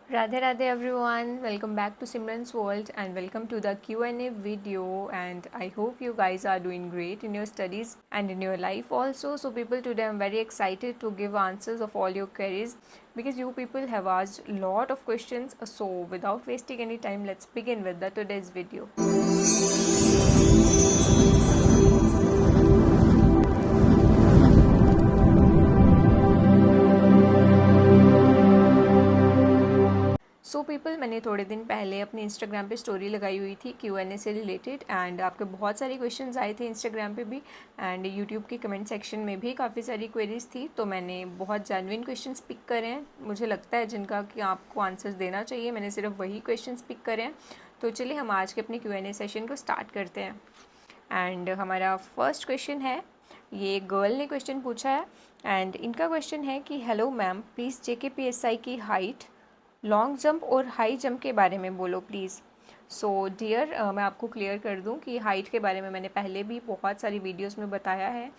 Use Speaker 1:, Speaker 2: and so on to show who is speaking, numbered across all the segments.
Speaker 1: Radhe Radhe everyone, welcome back to Simran's World and welcome to the Q&A video, and I hope you guys are doing great in your studies and in your life also. So people, today I'm very excited to give answers of all your queries because you people have asked a lot of questions. So without wasting any time, let's begin with the today's video. So people, मैंने थोड़े दिन पहले अपने Instagram पे story लगाई हुई थी Q&A से रिलेटेड, एंड आपके बहुत सारे क्वेश्चंस आए थे इंस्टाग्राम पे भी एंड यूट्यूब के कमेंट सेक्शन में भी काफ़ी सारी क्वेरीज थी। तो मैंने बहुत जेन्युइन क्वेश्चंस पिक करे हैं, मुझे लगता है जिनका कि आपको आंसर्स देना चाहिए। मैंने सिर्फ वही क्वेश्चंस पिक करे हैं। तो चलिए हम आज के अपने Q&A सेशन को स्टार्ट करते हैं। एंड हमारा फर्स्ट क्वेश्चन है, ये गर्ल ने क्वेश्चन पूछा है एंड इनका क्वेश्चन है कि हेलो मैम, प्लीज़ JKPSI की हाइट, लॉन्ग जंप और हाई जंप के बारे में बोलो प्लीज़। सो डियर, मैं आपको क्लियर कर दूं कि हाइट के बारे में मैंने पहले भी बहुत सारी वीडियोस में बताया है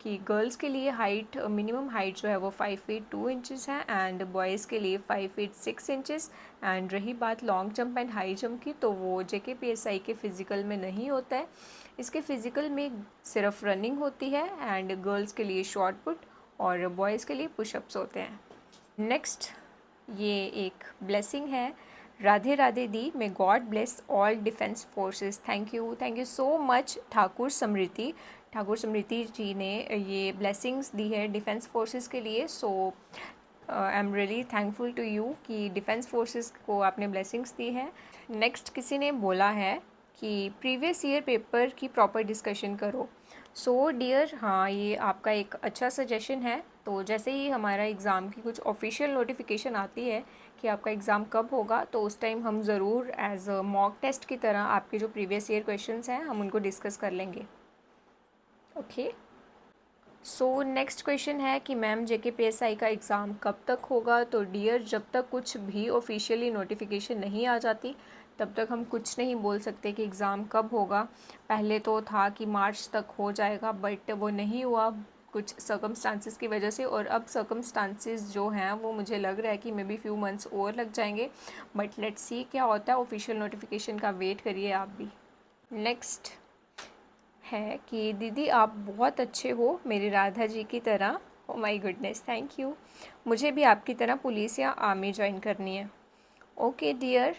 Speaker 1: कि गर्ल्स के लिए हाइट, मिनिमम हाइट जो है वो 5 फीट 2 इंचज़ है एंड बॉयज़ के लिए 5 फीट 6 इंचज़। एंड रही बात long jump and high jump की, तो वो JKPSI के फ़िज़िकल में नहीं होता है। इसके फ़िज़िकल में सिर्फ रनिंग होती है एंड गर्ल्स के लिए शॉर्ट पुट और बॉयज़ के लिए पुशअप्स होते हैं। नेक्स्ट, ये एक ब्लेसिंग है, राधे राधे दी, may God bless all defence forces. Thank you so much Thakur Smriti ji ने ये ब्लेसिंग्स दी है डिफेंस फोर्सेस के लिए। So I am really thankful to you कि डिफेंस फोर्सेस को आपने ब्लेसिंग्स दी है। नेक्स्ट किसी ने बोला है कि प्रीवियस ईयर पेपर की प्रॉपर डिस्कशन करो। सो डियर, हाँ ये आपका एक अच्छा सजेशन है। तो जैसे ही हमारा एग्ज़ाम की कुछ ऑफिशियल नोटिफिकेशन आती है कि आपका एग्ज़ाम कब होगा, तो उस टाइम हम ज़रूर एज अ मॉक टेस्ट की तरह आपके जो प्रीवियस ईयर क्वेश्चंस हैं हम उनको डिस्कस कर लेंगे। ओके। सो नेक्स्ट क्वेश्चन है कि मैम JKPSI का एग्ज़ाम कब तक होगा। तो डियर, जब तक कुछ भी ऑफिशियली नोटिफिकेशन नहीं आ जाती तब तक हम कुछ नहीं बोल सकते कि एग्ज़ाम कब होगा। पहले तो था कि मार्च तक हो जाएगा, बट वो नहीं हुआ कुछ सर्कमस्टांसिस की वजह से, और अब सर्कमस्टांसिस जो हैं वो मुझे लग रहा है कि मे बी फ्यू मंथ्स और लग जाएंगे। बट लेट्स सी क्या होता है, ऑफिशियल नोटिफिकेशन का वेट करिए आप भी। नेक्स्ट है कि दीदी आप बहुत अच्छे हो, मेरी राधा जी की तरह। Oh my goodness, thank you. मुझे भी आपकी तरह पुलिस या आर्मी ज्वाइन करनी है। ओके डियर,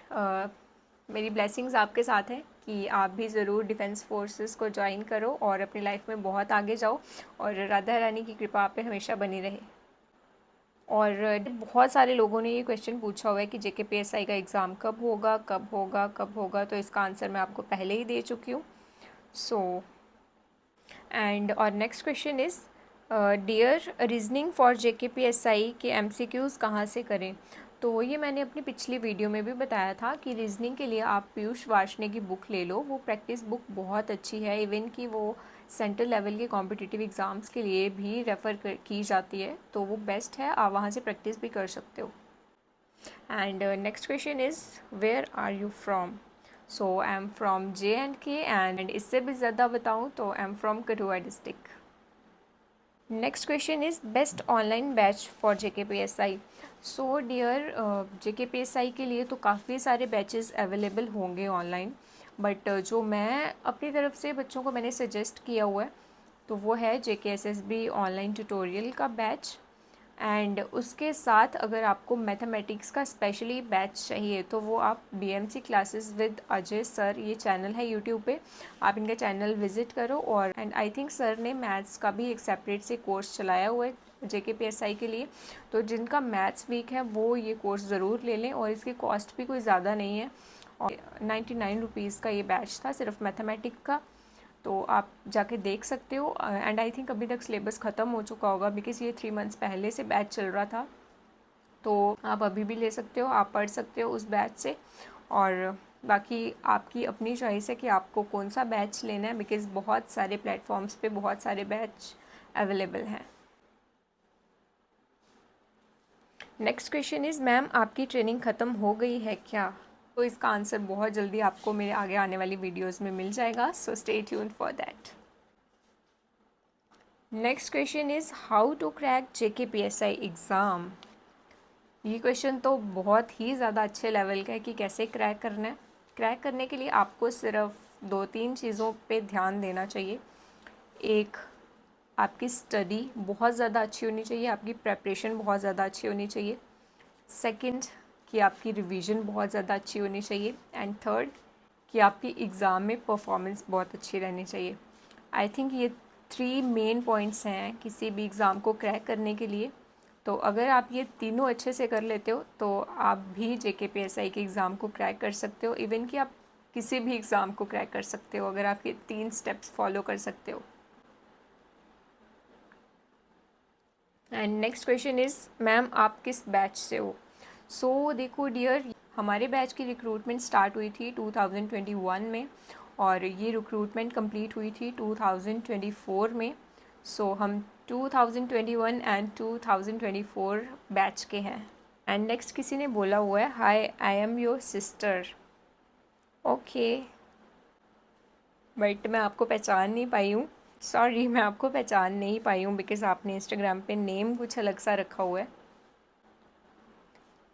Speaker 1: मेरी ब्लेसिंग्स आपके साथ हैं कि आप भी ज़रूर डिफेंस फोर्सेस को ज्वाइन करो और अपनी लाइफ में बहुत आगे जाओ, और राधा रानी की कृपा आप पे हमेशा बनी रहे। और बहुत सारे लोगों ने ये क्वेश्चन पूछा हुआ है कि JKPSI का एग्ज़ाम कब होगा कब होगा कब होगा, तो इसका आंसर मैं आपको पहले ही दे चुकी हूँ। सो एंड और next question is, dear, reasoning for JKPSI के MCQs कहाँ से करें। तो ये मैंने अपनी पिछली वीडियो में भी बताया था कि रीजनिंग के लिए आप पीयूष वार्ष्णेय की बुक ले लो, वो प्रैक्टिस बुक बहुत अच्छी है। इवन कि वो सेंट्रल लेवल के कॉम्पिटिटिव एग्ज़ाम्स के लिए भी रेफ़र की जाती है, तो वो बेस्ट है, आप वहाँ से प्रैक्टिस भी कर सकते हो। And next question is, where are you from. So I am from JNK, and इससे भी ज़्यादा बताऊँ तो I am from Kathua district. Next question is, best online batch for JKPSI। So dear, JKPSI के लिए तो काफ़ी सारे बैचेस अवेलेबल होंगे ऑनलाइन, बट जो मैं अपनी तरफ से बच्चों को मैंने सजेस्ट किया हुआ है तो वो है JKSSB ऑनलाइन ट्यूटोरियल का बैच। एंड उसके साथ अगर आपको मैथमेटिक्स का स्पेशली बैच चाहिए तो वो आप BMC classes with Ajay sir, ये चैनल है यूट्यूब पे, आप इनका चैनल विज़िट करो। और एंड आई थिंक सर ने मैथ्स का भी एक सेपरेट से कोर्स चलाया हुआ है JKPSI के लिए, तो जिनका मैथ्स वीक है वो ये कोर्स ज़रूर ले लें। और इसकी कॉस्ट भी कोई ज़्यादा नहीं है, और 99 रुपीज़ का ये बैच था सिर्फ मैथमेटिक्स का, तो आप जाके देख सकते हो। एंड आई थिंक अभी तक सिलेबस ख़त्म हो चुका होगा बिकॉज ये 3 मंथ्स पहले से बैच चल रहा था, तो आप अभी भी ले सकते हो, आप पढ़ सकते हो उस बैच से। और बाकी आपकी अपनी चॉइस है कि आपको कौन सा बैच लेना है, बिकॉज़ बहुत सारे प्लेटफॉर्म्स पे बहुत सारे बैच अवेलेबल हैं। नेक्स्ट क्वेश्चन इज़, मैम आपकी ट्रेनिंग ख़त्म हो गई है क्या। तो इसका आंसर बहुत जल्दी आपको मेरे आगे आने वाली वीडियोस में मिल जाएगा, so stay tuned for that. Next question is, how to crack JKPSI exam. ये क्वेश्चन तो बहुत ही ज़्यादा अच्छे लेवल का है कि कैसे क्रैक करना है। क्रैक करने के लिए आपको सिर्फ 2-3 चीज़ों पे ध्यान देना चाहिए। एक, आपकी स्टडी बहुत ज़्यादा अच्छी होनी चाहिए, आपकी प्रेपरेशन बहुत ज़्यादा अच्छी होनी चाहिए। सेकंड, कि आपकी रिवीजन बहुत ज़्यादा अच्छी होनी चाहिए। एंड थर्ड, कि आपकी एग्ज़ाम में परफॉर्मेंस बहुत अच्छी रहनी चाहिए। आई थिंक ये 3 मेन पॉइंट्स हैं किसी भी एग्ज़ाम को क्रैक करने के लिए। तो अगर आप ये तीनों अच्छे से कर लेते हो तो आप भी JKPSI के एग्ज़ाम को क्रैक कर सकते हो। इवन कि आप किसी भी एग्ज़ाम को क्रैक कर सकते हो अगर आप ये 3 स्टेप्स फॉलो कर सकते हो। And next question is, ma'am आप किस बैच से हो? सो देखो डियर, हमारे बैच की रिक्रूटमेंट स्टार्ट हुई थी 2021 में और ये रिक्रूटमेंट कंप्लीट हुई थी 2024 में। सो हम 2021 एंड 2024 बैच के हैं। एंड नेक्स्ट किसी ने बोला हुआ है, hi I am your sister. Okay, but मैं आपको पहचान नहीं पाई हूँ। सॉरी, मैं आपको पहचान नहीं पाई हूँ बिकॉज़ आपने इंस्टाग्राम पे नेम कुछ अलग सा रखा हुआ है।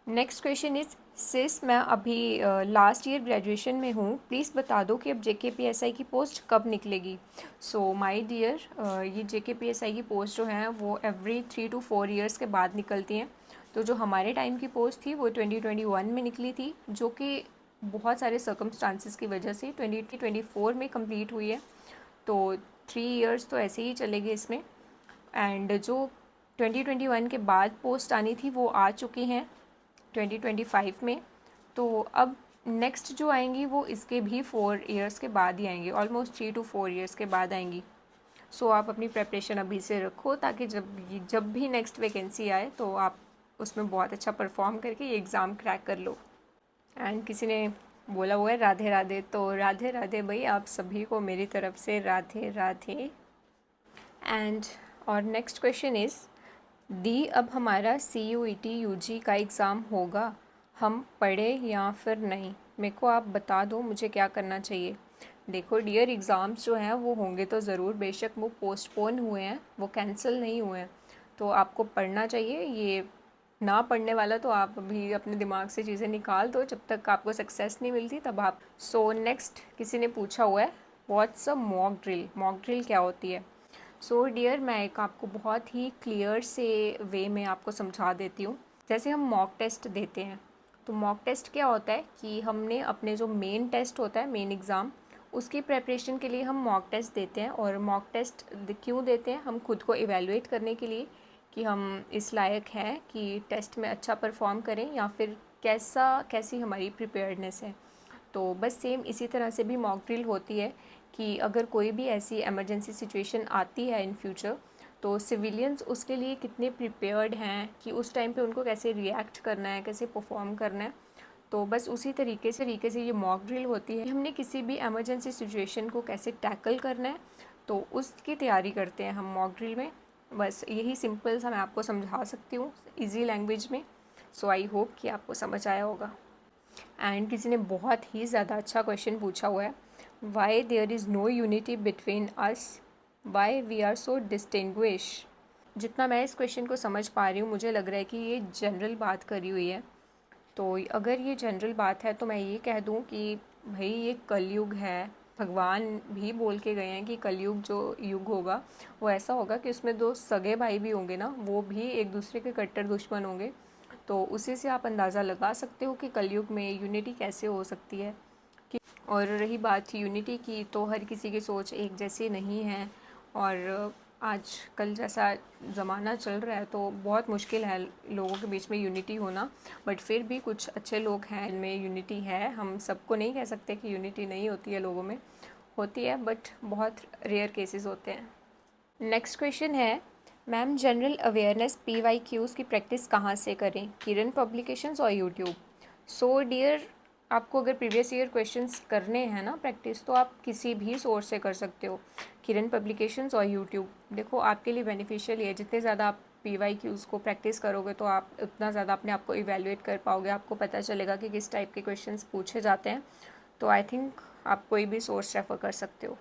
Speaker 1: नेक्स्ट क्वेश्चन इज़, सिस मैं अभी लास्ट ईयर ग्रेजुएशन में हूँ, प्लीज़ बता दो कि अब JKPSI की पोस्ट कब निकलेगी। सो माय डियर, ये JKPSI की पोस्ट जो हैं वो एवरी 3 to 4 ईयर्स के बाद निकलती हैं। तो जो हमारे टाइम की पोस्ट थी वो 2021 में निकली थी, जो कि बहुत सारे सर्कमस्टांसिस की वजह से 2024 में कंप्लीट हुई है। तो 3 ईयर्स तो ऐसे ही चलेंगे इसमें। एंड जो 2021 के बाद पोस्ट आनी थी वो आ चुकी हैं 2025 में। तो अब नेक्स्ट जो आएंगी वो इसके भी 4 ईयर्स के बाद ही आएंगी, ऑलमोस्ट 3 to 4 ईयर्स के बाद आएंगी। सो आप अपनी प्रेपरेशन अभी से रखो ताकि जब भी नेक्स्ट वैकेंसी आए तो आप उसमें बहुत अच्छा परफॉर्म करके ये एग्ज़ाम क्रैक कर लो। एंड किसी ने बोला हुआ है राधे राधे, तो राधे राधे भाई, आप सभी को मेरी तरफ से राधे राधे। एंड और नेक्स्ट क्वेश्चन इज़, दी अब हमारा CUET UG का एग्ज़ाम होगा, हम पढ़े या फिर नहीं? मेरे को आप बता दो मुझे क्या करना चाहिए। देखो डियर, एग्ज़ाम्स जो हैं वो होंगे तो ज़रूर, बेशक वो पोस्टपोन हुए हैं, वो कैंसिल नहीं हुए हैं। तो आपको पढ़ना चाहिए। ये ना पढ़ने वाला तो आप अभी अपने दिमाग से चीज़ें निकाल दो, जब तक आपको सक्सेस नहीं मिलती तब आप। सो नेक्स्ट किसी ने पूछा हुआ है, what's a mock drill? Mock drill क्या होती है? सो डियर, मैं एक आपको बहुत ही क्लियर से वे में आपको समझा देती हूँ। जैसे हम मॉक टेस्ट देते हैं, तो मॉक टेस्ट क्या होता है कि हमने अपने जो मेन टेस्ट होता है, मेन एग्ज़ाम, उसकी प्रेपरेशन के लिए हम मॉक टेस्ट देते हैं। और मॉक टेस्ट क्यों देते हैं? हम खुद को इवेलुएट करने के लिए कि हम इस लायक हैं कि टेस्ट में अच्छा परफॉर्म करें या फिर कैसी हमारी प्रिपेयर्डनेस है। तो बस सेम इसी तरह से भी मॉक ड्रिल होती है कि अगर कोई भी ऐसी इमरजेंसी सिचुएशन आती है इन फ्यूचर, तो सिविलियंस उसके लिए कितने प्रिपेयर्ड हैं कि उस टाइम पे उनको कैसे रिएक्ट करना है, कैसे परफॉर्म करना है। तो बस उसी तरीके से ये मॉक ड्रिल होती है। हमने किसी भी इमरजेंसी सिचुएशन को कैसे टैकल करना है तो उसकी तैयारी करते हैं हम मॉक ड्रिल में। बस यही सिंपल सा मैं आपको समझा सकती हूँ इजी लैंग्वेज में। सो आई होप कि आपको समझ आया होगा। एंड किसी ने बहुत ही ज़्यादा अच्छा क्वेश्चन पूछा हुआ है, why there is no unity between us, why we are so distinguish. जितना मैं इस क्वेश्चन को समझ पा रही हूँ, मुझे लग रहा है कि ये जनरल बात करी हुई है। तो अगर ये जनरल बात है तो मैं ये कह दूँ कि भाई ये कलयुग है। भगवान भी बोल के गए हैं कि कलयुग जो युग होगा वो ऐसा होगा कि उसमें 2 सगे भाई भी होंगे ना, वो भी एक दूसरे के कट्टर दुश्मन होंगे। तो उसी से आप अंदाज़ा लगा सकते हो कि कलयुग में यूनिटी कैसे हो सकती है। कि और रही बात यूनिटी की, तो हर किसी की सोच एक जैसी नहीं है। और आज कल जैसा ज़माना चल रहा है तो बहुत मुश्किल है लोगों के बीच में यूनिटी होना। बट फिर भी कुछ अच्छे लोग हैं इनमें यूनिटी है। हम सबको नहीं कह सकते कि यूनिटी नहीं होती है, लोगों में होती है बट बहुत रेयर केसेस होते हैं। नेक्स्ट क्वेश्चन है, मैम जनरल अवेयरनेस PYQs की प्रैक्टिस कहाँ से करें, किरण पब्लिकेशंस और यूट्यूब? सो डियर, आपको अगर प्रीवियस ईयर क्वेश्चंस करने हैं ना प्रैक्टिस, तो आप किसी भी सोर्स से कर सकते हो, किरण पब्लिकेशंस और यूट्यूब। देखो आपके लिए बेनिफिशियल है, जितने ज़्यादा आप PYQs को प्रैक्टिस करोगे तो आप उतना ज़्यादा अपने आप को इवेलुएट कर पाओगे, आपको पता चलेगा कि किस टाइप के क्वेश्चंस पूछे जाते हैं। तो आई थिंक आप कोई भी सोर्स रेफ़र कर सकते हो।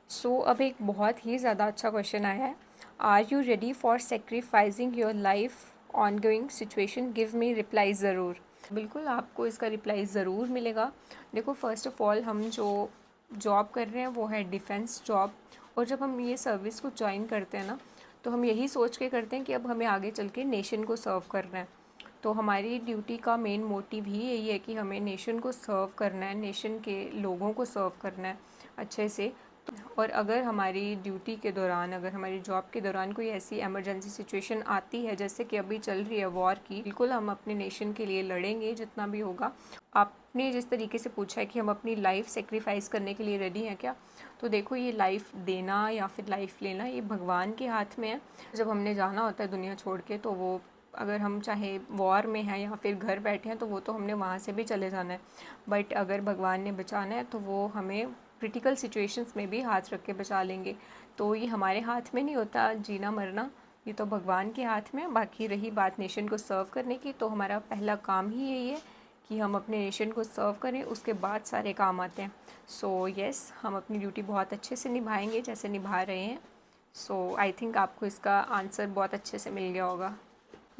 Speaker 1: सो अब एक बहुत ही ज़्यादा अच्छा क्वेश्चन आया है, are you ready for sacrificing your life ongoing situation give me reply ज़रूर। बिल्कुल आपको इसका रिप्लाई ज़रूर मिलेगा। देखो फर्स्ट ऑफ़ ऑल हम जो जॉब कर रहे हैं वो है डिफेंस जॉब, और जब हम ये सर्विस को ज्वाइन करते हैं ना, तो हम यही सोच के करते हैं कि अब हमें आगे चल के नेशन को सर्व करना है। तो हमारी ड्यूटी का मेन मोटिव ही यही है कि हमें नेशन को सर्व करना है, नेशन के लोगों को सर्व करना है अच्छे से। और अगर हमारी ड्यूटी के दौरान, अगर हमारी जॉब के दौरान कोई ऐसी इमरजेंसी सिचुएशन आती है जैसे कि अभी चल रही है वॉर की, बिल्कुल हम अपने नेशन के लिए लड़ेंगे जितना भी होगा। आपने जिस तरीके से पूछा है कि हम अपनी लाइफ सेक्रीफाइस करने के लिए रेडी हैं क्या, तो देखो ये लाइफ देना या फिर लाइफ लेना ये भगवान के हाथ में है। जब हमने जाना होता है दुनिया छोड़ के, तो वो अगर हम चाहे वॉर में हैं या फिर घर बैठे हैं तो वो तो हमने वहाँ से भी चले जाना है, बट अगर भगवान ने बचाना है तो वो हमें क्रिटिकल सिचुएशंस में भी हाथ रख के बचा लेंगे। तो ये हमारे हाथ में नहीं होता जीना मरना, ये तो भगवान के हाथ में है। बाकी रही बात नेशन को सर्व करने की, तो हमारा पहला काम ही यही है कि हम अपने नेशन को सर्व करें, उसके बाद सारे काम आते हैं। सो यस, हम अपनी ड्यूटी बहुत अच्छे से निभाएंगे जैसे निभा रहे हैं। सो आई थिंक आपको इसका आंसर बहुत अच्छे से मिल गया होगा।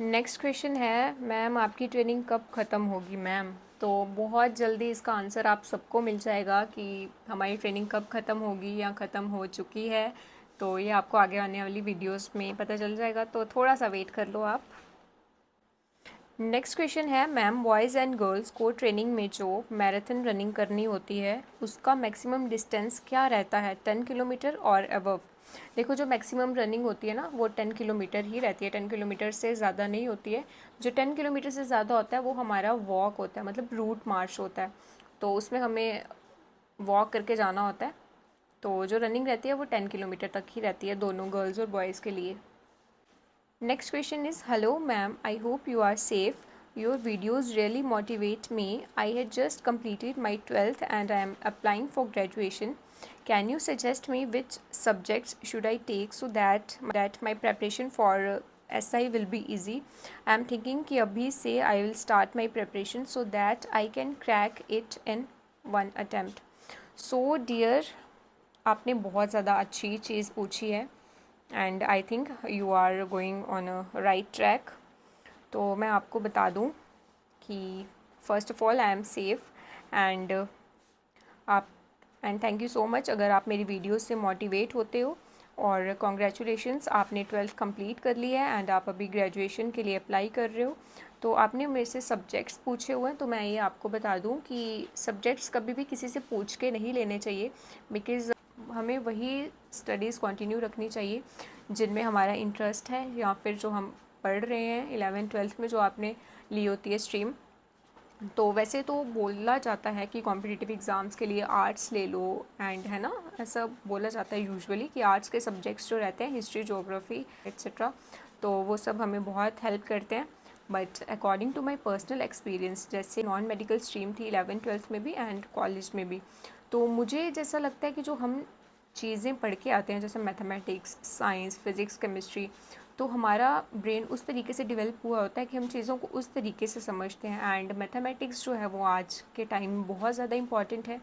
Speaker 1: नेक्स्ट क्वेश्चन है, मैम आपकी ट्रेनिंग कब ख़त्म होगी मैम? तो बहुत जल्दी इसका आंसर आप सबको मिल जाएगा कि हमारी ट्रेनिंग कब ख़त्म होगी या ख़त्म हो चुकी है। तो ये आपको आगे आने वाली वीडियोस में पता चल जाएगा, तो थोड़ा सा वेट कर लो आप। नेक्स्ट क्वेश्चन है, मैम बॉयज़ एंड गर्ल्स को ट्रेनिंग में जो मैराथन रनिंग करनी होती है उसका मैक्सिमम डिस्टेंस क्या रहता है, 10 किलोमीटर और अबव? देखो जो मैक्सिमम रनिंग होती है ना वो 10 किलोमीटर ही रहती है, 10 किलोमीटर से ज़्यादा नहीं होती है। जो 10 किलोमीटर से ज़्यादा होता है वो हमारा वॉक होता है, मतलब रूट मार्च होता है, तो उसमें हमें वॉक करके जाना होता है। तो जो रनिंग रहती है वो 10 किलोमीटर तक ही रहती है दोनों गर्ल्स और बॉयज़ के लिए। Next question is, hello ma'am, I hope you are safe. Your videos really motivate me. I had just completed my 12th and I am applying for graduation. Can you suggest me which subjects should I take so that my preparation for SI will be easy? I am thinking कि अभी से I will start my preparation so that I can crack it in one attempt. So dear, आपने बहुत ज़्यादा अच्छी चीज़ पूछी है and I think you are going on a right track. तो मैं आपको बता दूं कि first of all I am safe and आप and thank you so much अगर आप मेरी वीडियोस से मोटिवेट होते हो, और कॉन्ग्रेचुलेशंस आपने 12th कंप्लीट कर लिया है एंड आप अभी ग्रेजुएशन के लिए अप्लाई कर रहे हो। तो आपने मेरे से सब्जेक्ट्स पूछे हुए हैं, तो मैं ये आपको बता दूं कि सब्जेक्ट्स कभी भी किसी से पूछ के नहीं लेने चाहिए, बिकॉज़ हमें वही स्टडीज़ कंटिन्यू रखनी चाहिए जिनमें हमारा इंटरेस्ट है, या फिर जो हम पढ़ रहे हैं 11th-12th में जो आपने ली होती है स्ट्रीम। तो वैसे तो बोला जाता है कि कॉम्पिटिटिव एग्ज़ाम्स के लिए आर्ट्स ले लो, एंड है ना, ऐसा बोला जाता है यूजुअली कि आर्ट्स के सब्जेक्ट्स जो रहते हैं हिस्ट्री, ज्योग्राफी एक्सेट्रा, तो वो सब हमें बहुत हेल्प करते हैं। But according to my personal experience, जैसे नॉन मेडिकल स्ट्रीम थी 11th-12th में भी एंड कॉलेज में भी, तो मुझे जैसा लगता है कि जो हम चीज़ें पढ़ के आते हैं जैसे मैथमेटिक्स, साइंस, फिज़िक्स, केमिस्ट्री, तो हमारा ब्रेन उस तरीके से डेवलप हुआ होता है कि हम चीज़ों को उस तरीके से समझते हैं। एंड मैथमेटिक्स जो है वो आज के टाइम में बहुत ज़्यादा इंपॉर्टेंट है।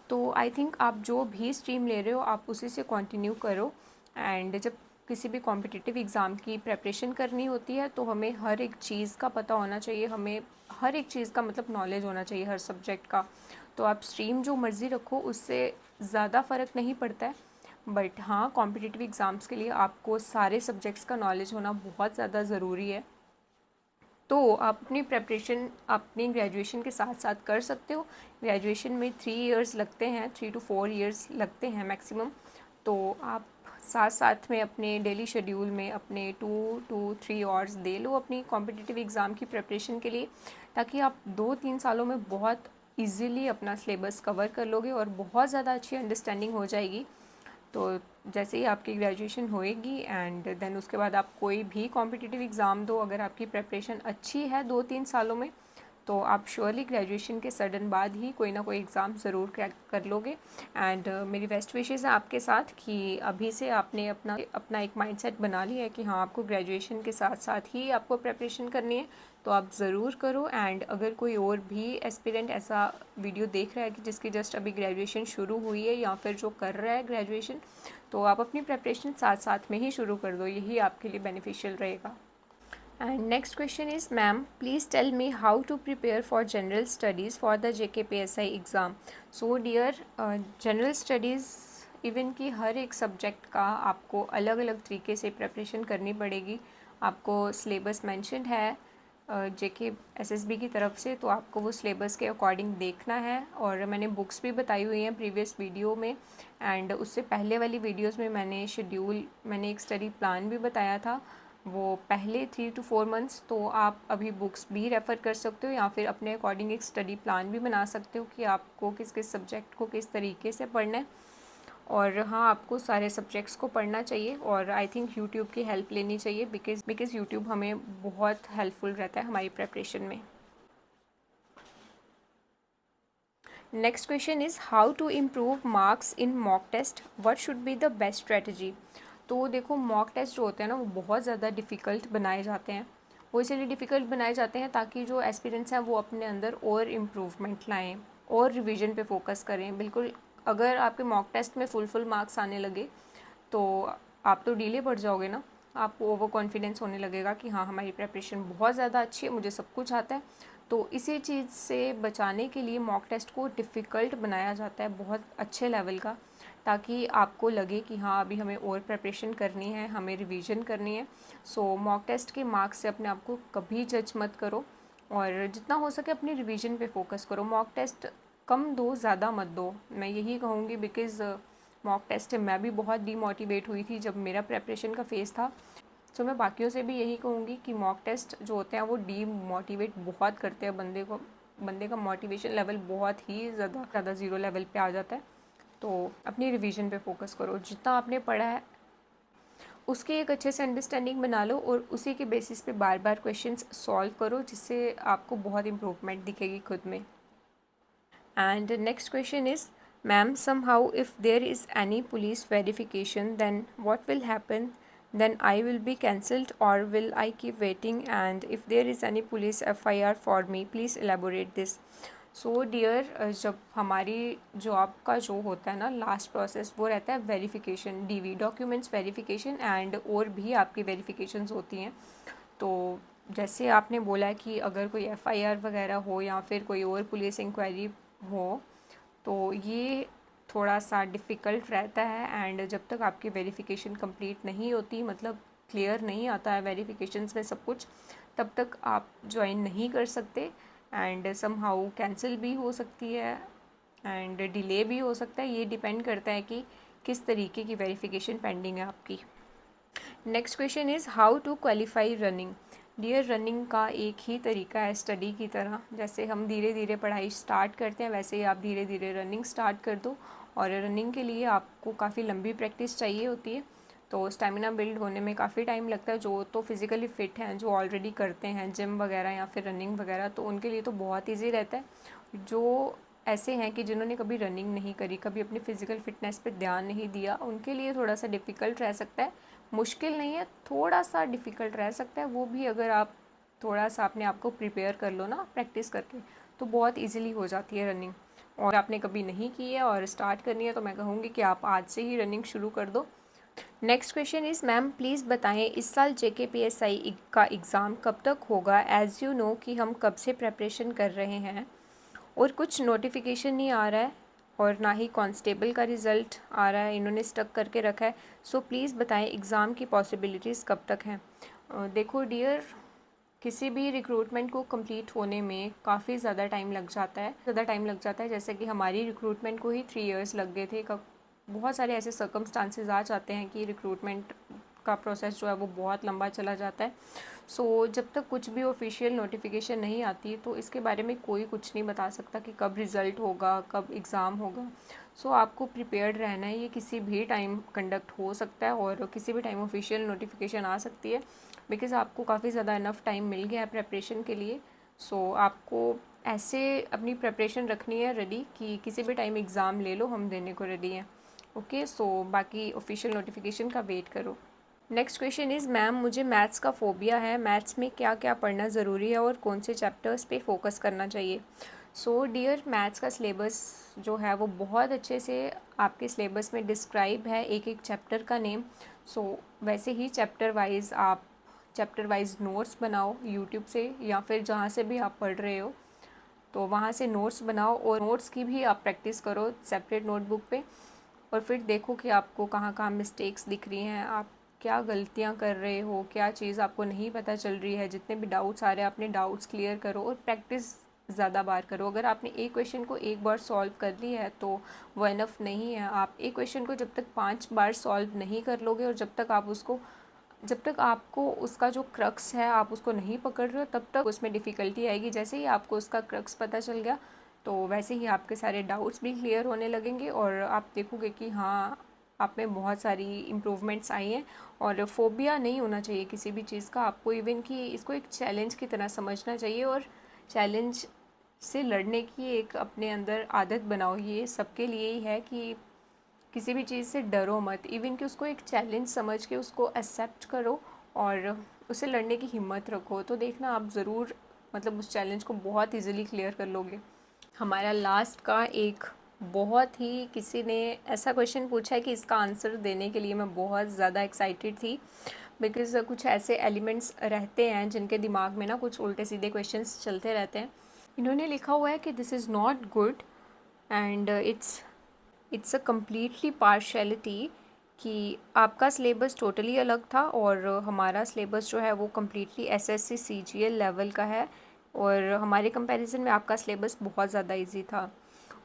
Speaker 1: तो आई थिंक आप जो भी स्ट्रीम ले रहे हो आप उसी से कंटिन्यू करो। एंड जब किसी भी कॉम्पिटिटिव एग्ज़ाम की प्रेपरेशन करनी होती है तो हमें हर एक चीज़ का पता होना चाहिए, हमें हर एक चीज़ का मतलब नॉलेज होना चाहिए हर सब्जेक्ट का। तो आप स्ट्रीम जो मर्ज़ी रखो उससे ज़्यादा फ़र्क नहीं पड़ता है, बट हाँ कॉम्पिटिटिव एग्ज़ाम्स के लिए आपको सारे सब्जेक्ट्स का नॉलेज होना बहुत ज़्यादा ज़रूरी है। तो आप अपनी प्रेपरेशन अपनी ग्रेजुएशन के साथ साथ कर सकते हो। ग्रेजुएशन में 3 इयर्स लगते हैं, 3 to 4 इयर्स लगते हैं मैक्सिमम। तो आप साथ साथ में अपने डेली शेड्यूल में अपने 2 to 3 आवर्स दे लो अपनी कॉम्पिटिटिव एग्ज़ाम की प्रेपरेशन के लिए, ताकि आप 2-3 सालों में बहुत इजीली अपना सिलेबस कवर कर लोगे और बहुत ज़्यादा अच्छी अंडरस्टैंडिंग हो जाएगी। तो जैसे ही आपकी ग्रेजुएशन होएगी एंड देन उसके बाद आप कोई भी कॉम्पिटिटिव एग्ज़ाम दो, अगर आपकी प्रेपरेशन अच्छी है 2-3 सालों में, तो आप श्योरली ग्रेजुएशन के सडन बाद ही कोई ना कोई एग्ज़ाम ज़रूर क्रैक कर लोगे। एंड मेरी बेस्ट विशेज़ हैं आपके साथ कि अभी से आपने अपना अपना एक माइंडसेट बना लिया है कि हाँ आपको ग्रेजुएशन के साथ साथ ही आपको प्रेपरेशन करनी है, तो आप ज़रूर करो। एंड अगर कोई और भी एस्पिरेंट ऐसा वीडियो देख रहा है कि जिसकी जस्ट अभी ग्रेजुएशन शुरू हुई है या फिर जो कर रहा है ग्रेजुएशन, तो आप अपनी प्रेपरेशन साथ साथ में ही शुरू कर दो, यही आपके लिए बेनिफिशियल रहेगा। And next question is, ma'am, please tell me how to prepare for general studies for the JKPSI exam. So dear, general studies even कि हर एक सब्जेक्ट का आपको अलग अलग तरीके से प्रिपरेशन करनी पड़ेगी. आपको सिलेबस मेंशन्ड है JKSSB की तरफ से, तो आपको वो सिलेबस के अकॉर्डिंग देखना है. और मैंने बुक्स भी बताई हुई हैं प्रीवियस वीडियो में, एंड उससे पहले वाली वीडियोस में मैंने एक स्टडी प्लान भी बताया था, वो पहले 3 to 4 मंथ्स. तो आप अभी बुक्स भी रेफ़र कर सकते हो या फिर अपने अकॉर्डिंग एक स्टडी प्लान भी बना सकते हो कि आपको किस किस सब्जेक्ट को किस तरीके से पढ़ना है. और हाँ, आपको सारे सब्जेक्ट्स को पढ़ना चाहिए, और आई थिंक यूट्यूब की हेल्प लेनी चाहिए, बिकॉज़ यूट्यूब हमें बहुत हेल्पफुल रहता है हमारी प्रिपरेशन में. Next question is, how to improve marks in mock test, what should be the best strategy. तो देखो, मॉक टेस्ट जो होते हैं ना, वो बहुत ज़्यादा डिफ़िकल्ट बनाए जाते हैं. वो इसलिए डिफ़िकल्ट बनाए जाते हैं ताकि जो एस्पिरेंट्स हैं वो अपने अंदर और इम्प्रूवमेंट लाएँ और रिवीजन पे फोकस करें. बिल्कुल, अगर आपके मॉक टेस्ट में फुल मार्क्स आने लगे तो आप तो डीले पड़ जाओगे ना. आपको ओवर कॉन्फिडेंस होने लगेगा कि हाँ, हमारी प्रिपरेशन बहुत ज़्यादा अच्छी है, मुझे सब कुछ आता है. तो इसी चीज़ से बचाने के लिए मॉक टेस्ट को डिफ़िकल्ट बनाया जाता है, बहुत अच्छे लेवल का, ताकि आपको लगे कि हाँ, अभी हमें और प्रिपरेशन करनी है, हमें रिवीजन करनी है. सो मॉक टेस्ट के मार्क्स से अपने आप को कभी जज मत करो, और जितना हो सके अपनी रिवीजन पे फोकस करो. मॉक टेस्ट कम दो, ज़्यादा मत दो, मैं यही कहूँगी. बिकॉज़ मॉक टेस्ट से मैं भी बहुत डीमोटिवेट हुई थी जब मेरा प्रिपरेशन का फेज़ था. सो मैं बाकियों से भी यही कहूँगी कि मॉक टेस्ट जो होते हैं वो डीमोटिवेट बहुत करते हैं बंदे को. बंदे का मोटिवेशन लेवल बहुत ही ज़्यादा ज़ीरो लेवल पे आ जाता है. तो अपनी रिवीजन पे फोकस करो, जितना आपने पढ़ा है उसकी एक अच्छे से अंडरस्टैंडिंग बना लो, और उसी के बेसिस पे बार बार क्वेश्चंस सॉल्व करो, जिससे आपको बहुत इम्प्रूवमेंट दिखेगी खुद में. And the next question is, ma'am, somehow if there is any police verification, then what will happen? Then I will be cancelled, or will I keep waiting? And if there is any police FIR for me, please elaborate this. So dear, जब हमारी job का जो होता है ना last process, वो रहता है verification, DV documents verification, and और भी आपकी वेरिफिकेशंस होती हैं. तो जैसे आपने बोला कि अगर कोई FIR वगैरह हो या फिर कोई और पुलिस इंक्वायरी हो, तो ये थोड़ा सा डिफ़िकल्ट रहता है. एंड जब तक आपकी वेरिफिकेशन कंप्लीट नहीं होती, मतलब क्लियर नहीं आता है वेरिफिकेशंस में सब कुछ, तब तक आप ज्वाइन नहीं कर सकते. एंड समहाउ कैंसिल भी हो सकती है, एंड डिले भी हो सकता है. ये डिपेंड करता है कि किस तरीके की वेरिफिकेशन पेंडिंग है आपकी. Next question is, how to qualify running. Dear, running का एक ही तरीका है स्टडी की तरह. जैसे हम धीरे धीरे पढ़ाई स्टार्ट करते हैं, वैसे ही आप धीरे धीरे रनिंग स्टार्ट कर दो. और रनिंग के लिए आपको काफ़ी लंबी प्रैक्टिस चाहिए होती है, तो स्टेमिना बिल्ड होने में काफ़ी टाइम लगता है. जो तो फिज़िकली फ़िट हैं, जो ऑलरेडी करते हैं जिम वगैरह या फिर रनिंग वगैरह, तो उनके लिए तो बहुत ईजी रहता है. जो ऐसे हैं कि जिन्होंने कभी रनिंग नहीं करी, कभी अपनी फ़िज़िकल फ़िटनेस पे ध्यान नहीं दिया, उनके लिए थोड़ा सा डिफ़िकल्ट रह सकता है. मुश्किल नहीं है, थोड़ा सा डिफ़िकल्ट रह सकता है. वो भी अगर आप थोड़ा सा अपने आप को प्रिपेयर कर लो ना प्रैक्टिस करके, तो बहुत इजीली हो जाती है रनिंग. और आपने कभी नहीं की है और स्टार्ट करनी है, तो मैं कहूँगी कि आप आज से ही रनिंग शुरू कर दो. Next question is, ma'am please बताएं इस साल JKPSI का एग्ज़ाम कब तक होगा. एज़ यू नो कि हम कब से प्रिपरेशन कर रहे हैं और कुछ नोटिफिकेशन नहीं आ रहा है, और ना ही कांस्टेबल का रिज़ल्ट आ रहा है, इन्होंने स्टक करके रखा है. सो प्लीज़ बताएं एग्ज़ाम की पॉसिबिलिटीज़ कब तक हैं. देखो डियर, किसी भी रिक्रूटमेंट को कंप्लीट होने में काफ़ी ज़्यादा टाइम लग जाता है. जैसे कि हमारी रिक्रूटमेंट को ही 3 इयर्स लग गए थे. बहुत सारे ऐसे सर्कमस्टांसेस आ जाते हैं कि रिक्रूटमेंट का प्रोसेस जो है वो बहुत लंबा चला जाता है. सो जब तक कुछ भी ऑफिशियल नोटिफिकेशन नहीं आती, तो इसके बारे में कोई कुछ नहीं बता सकता कि कब रिज़ल्ट होगा, कब एग्ज़ाम होगा. सो आपको प्रिपेयर्ड रहना है. ये किसी भी टाइम कंडक्ट हो सकता है, और किसी भी टाइम ऑफिशियल नोटिफिकेशन आ सकती है, बिकॉज़ आपको काफ़ी ज़्यादा इनफ टाइम मिल गया है प्रिपरेशन के लिए. सो आपको ऐसे अपनी प्रिपरेशन रखनी है रेडी कि किसी भी टाइम एग्ज़ाम ले लो, हम देने को रेडी हैं. ओके, सो बाकी ऑफिशियल नोटिफिकेशन का वेट करो. नेक्स्ट क्वेश्चन इज़, मैम मुझे मैथ्स का फ़ोबिया है. मैथ्स में क्या क्या पढ़ना ज़रूरी है और कौन से चैप्टर्स पे फोकस करना चाहिए. सो डियर, मैथ्स का सिलेबस जो है वो बहुत अच्छे से आपके सिलेबस में डिस्क्राइब है, एक एक चैप्टर का नेम. सो वैसे ही चैप्टर वाइज आप चैप्टर वाइज नोट्स बनाओ यूट्यूब से या फिर जहाँ से भी आप पढ़ रहे हो, तो वहाँ से नोट्स बनाओ और नोट्स की भी आप प्रैक्टिस करो सेपरेट नोटबुक पे। और फिर देखो कि आपको कहाँ कहाँ मिस्टेक्स दिख रही हैं, आप क्या गलतियाँ कर रहे हो, क्या चीज़ आपको नहीं पता चल रही है। जितने भी डाउट्स आ रहे हैं अपने डाउट्स क्लियर करो और प्रैक्टिस ज़्यादा बार करो। अगर आपने एक क्वेश्चन को एक बार सॉल्व कर लिया है तो वो इनफ नहीं है। आप एक क्वेश्चन को जब तक 5 बार सॉल्व नहीं कर लोगे और जब तक आपको उसका जो क्रक्स है आप उसको नहीं पकड़ रहे हो, तब तक उसमें डिफ़िकल्टी आएगी। जैसे ही आपको उसका क्रक्स पता चल गया तो वैसे ही आपके सारे डाउट्स भी क्लियर होने लगेंगे और आप देखोगे कि हाँ, आप में बहुत सारी इम्प्रूवमेंट्स आई हैं। और फोबिया नहीं होना चाहिए किसी भी चीज़ का, आपको इवन कि इसको एक चैलेंज की तरह समझना चाहिए और चैलेंज से लड़ने की एक अपने अंदर आदत बनाओ। ये सबके लिए ही है कि किसी भी चीज़ से डरो मत, इवन कि उसको एक चैलेंज समझ के उसको एक्सेप्ट करो और उसे लड़ने की हिम्मत रखो। तो देखना आप ज़रूर मतलब उस चैलेंज को बहुत इजीली क्लियर कर लोगे। हमारा लास्ट का एक बहुत ही किसी ने ऐसा क्वेश्चन पूछा है कि इसका आंसर देने के लिए मैं बहुत ज़्यादा एक्साइटेड थी, बिकॉज़ कुछ ऐसे एलिमेंट्स रहते हैं जिनके दिमाग में ना कुछ उल्टे सीधे क्वेश्चंस चलते रहते हैं। इन्होंने लिखा हुआ है कि this is not good and it's a completely partiality, कि आपका सिलेबस टोटली अलग था और हमारा सिलेबस जो है वो कम्प्लीटली एसएससी सीजीएल लेवल का है और हमारे कंपैरिजन में आपका सिलेबस बहुत ज़्यादा इजी था।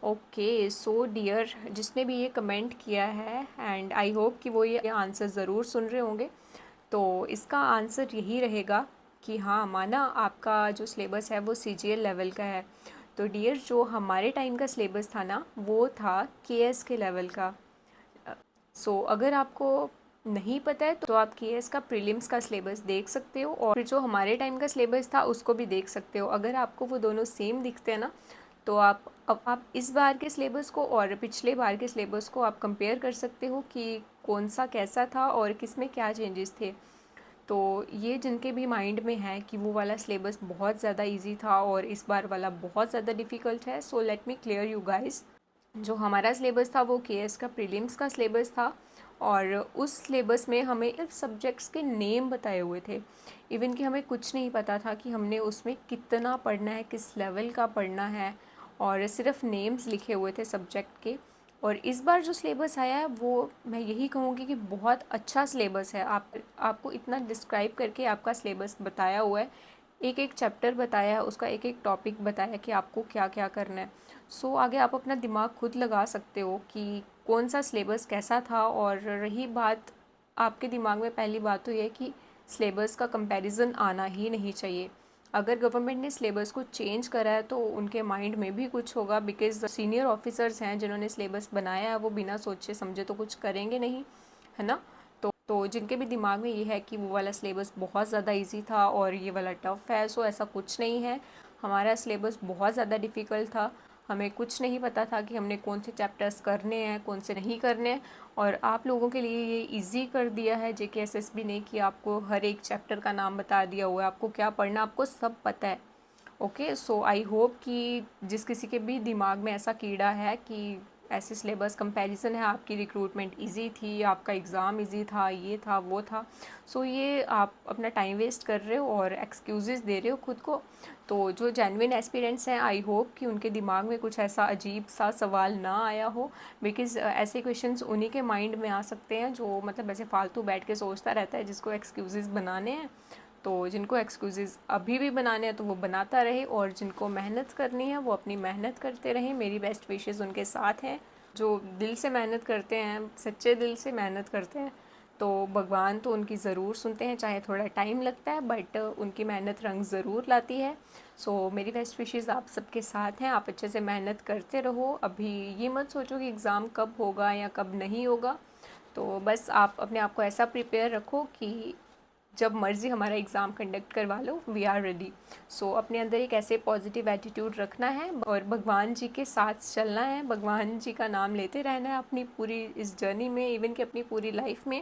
Speaker 1: ओके सो डियर, जिसने भी ये कमेंट किया है एंड आई होप कि वो ये आंसर ज़रूर सुन रहे होंगे, तो इसका आंसर यही रहेगा कि हाँ, माना आपका जो सिलेबस है वो सीजीएल लेवल का है। तो डियर, जो हमारे टाइम का सिलेबस था ना वो था केएस के लेवल का। सो अगर आपको नहीं पता है तो आप केएस का प्रीलिम्स का सिलेबस देख सकते हो और फिर जो हमारे टाइम का सिलेबस था उसको भी देख सकते हो। अगर आपको वो दोनों सेम दिखते हैं ना, तो आप इस बार के सिलेबस को और पिछले बार के सिलेबस को आप कंपेयर कर सकते हो कि कौन सा कैसा था और किस में क्या चेंजेस थे। तो ये जिनके भी माइंड में है कि वो वाला सिलेबस बहुत ज़्यादा इजी था और इस बार वाला बहुत ज़्यादा डिफ़िकल्ट है, so let me clear you guys. जो हमारा सिलेबस था वो केएस का प्रीलिम्स का सिलेबस था और उस सिलेबस में हमें सिर्फ सब्जेक्ट्स के नेम बताए हुए थे। इवन कि हमें कुछ नहीं पता था कि हमने उसमें कितना पढ़ना है, किस लेवल का पढ़ना है, और सिर्फ नेम्स लिखे हुए थे सब्जेक्ट के। और इस बार जो सिलेबस आया है वो मैं यही कहूँगी कि बहुत अच्छा सिलेबस है। आपको इतना डिस्क्राइब करके आपका सिलेबस बताया हुआ है, एक एक चैप्टर बताया है, उसका एक एक टॉपिक बताया कि आपको क्या क्या करना है। सो आगे आप अपना दिमाग खुद लगा सकते हो कि कौन सा सिलेबस कैसा था। और रही बात आपके दिमाग में, पहली बात तो ये है कि सिलेबस का कंपैरिजन आना ही नहीं चाहिए। अगर गवर्नमेंट ने सिलेबस को चेंज करा है तो उनके माइंड में भी कुछ होगा, बिकॉज सीनियर ऑफिसर्स हैं जिन्होंने सिलेबस बनाया है, वो बिना सोचे समझे तो कुछ करेंगे नहीं, है ना। तो जिनके भी दिमाग में ये है कि वो वाला सिलेबस बहुत ज़्यादा इजी था और ये वाला टफ़ है, सो ऐसा कुछ नहीं है। हमारा सिलेबस बहुत ज़्यादा डिफ़िकल्ट था, हमें कुछ नहीं पता था कि हमने कौन से चैप्टर्स करने हैं कौन से नहीं करने हैं। और आप लोगों के लिए ये इजी कर दिया है जेकेएसएसबी ने कि आपको हर एक चैप्टर का नाम बता दिया हुआ है, आपको क्या पढ़ना आपको सब पता है। ओके सो आई होप कि जिस किसी के भी दिमाग में ऐसा कीड़ा है कि ऐसे सिलेबस कंपैरिजन है, आपकी रिक्रूटमेंट इजी थी, आपका एग्ज़ाम इजी था, ये था वो था, सो ये आप अपना टाइम वेस्ट कर रहे हो और एक्सक्यूज़ेस दे रहे हो खुद को। तो जो जेन्युइन एस्पिरेंट्स हैं, आई होप कि उनके दिमाग में कुछ ऐसा अजीब सा सवाल ना आया हो, बिकॉज़ ऐसे क्वेश्चंस उन्हीं के माइंड में आ सकते हैं जो मतलब ऐसे फालतू बैठ के सोचता रहता है, जिसको एक्सक्यूज़ेस बनाने हैं। तो जिनको एक्सक्यूज़ेस अभी भी बनाने हैं तो वो बनाता रहे, और जिनको मेहनत करनी है वो अपनी मेहनत करते रहें। मेरी बेस्ट विशेज़ उनके साथ हैं जो दिल से मेहनत करते हैं, सच्चे दिल से मेहनत करते हैं। तो भगवान तो उनकी ज़रूर सुनते हैं, चाहे थोड़ा टाइम लगता है, बट उनकी मेहनत रंग ज़रूर लाती है। सो मेरी बेस्ट विशेज़ आप सबके साथ हैं, आप अच्छे से मेहनत करते रहो। अभी ये मत सोचो कि एग्ज़ाम कब होगा या कब नहीं होगा, तो बस आप अपने आप को ऐसा प्रिपेयर रखो कि जब मर्ज़ी हमारा एग्ज़ाम कंडक्ट करवा लो, वी आर रेडी। सो अपने अंदर एक ऐसे पॉजिटिव एटीट्यूड रखना है और भगवान जी के साथ चलना है, भगवान जी का नाम लेते रहना है अपनी पूरी इस जर्नी में, इवन कि अपनी पूरी लाइफ में।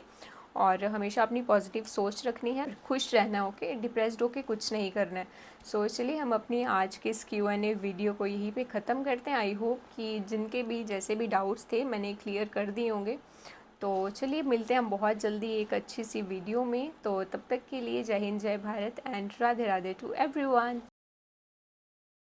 Speaker 1: और हमेशा अपनी पॉजिटिव सोच रखनी है, खुश रहना है, ओके, डिप्रेस्ड होके कुछ नहीं करना है। सो चलिए हम अपनी आज के इस Q&A वीडियो को यहीं पे ख़त्म करते हैं। आई होप कि जिनके भी जैसे भी डाउट्स थे मैंने क्लियर कर दिए होंगे। तो चलिए मिलते हैं हम बहुत जल्दी एक अच्छी सी वीडियो में। तो तब तक के लिए जय हिंद, जय Bharat and Radhe Radhe to everyone.